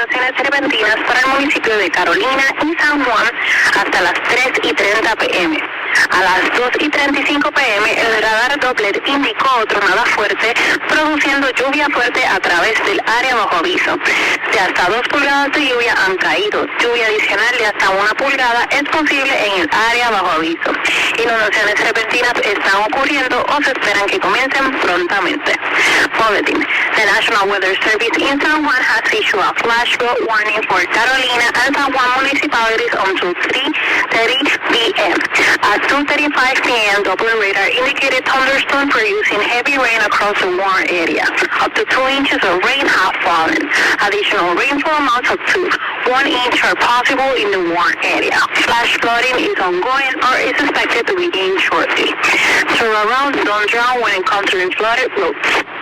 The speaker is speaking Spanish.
inundaciones repentinas para el municipio de Carolina y San Juan hasta las 3:30 p.m. A las 2:35 p.m. el radar Doppler indicó tronada fuerte, produciendo lluvia fuerte a través del área bajo aviso. De hasta 2 pulgadas de lluvia han caído. Lluvia adicional de hasta 1 pulgada es posible en el área bajo aviso. Inundaciones repentinas están ocurriendo o se esperan que comiencen prontamente. Bulletin. The National Weather Service in San Juan has issued a flash flood warning for Carolina and San Juan municipalities until 3:30 p.m. At 2:35 p.m., Doppler radar indicated thunderstorms producing heavy rain across the warned area. Up to 2 inches of rain have fallen. Additional rainfall amounts up to 1 inch are possible in the warned area. Flash flooding is ongoing or is expected to begin shortly. So around, don't drown when encountering flooded roads.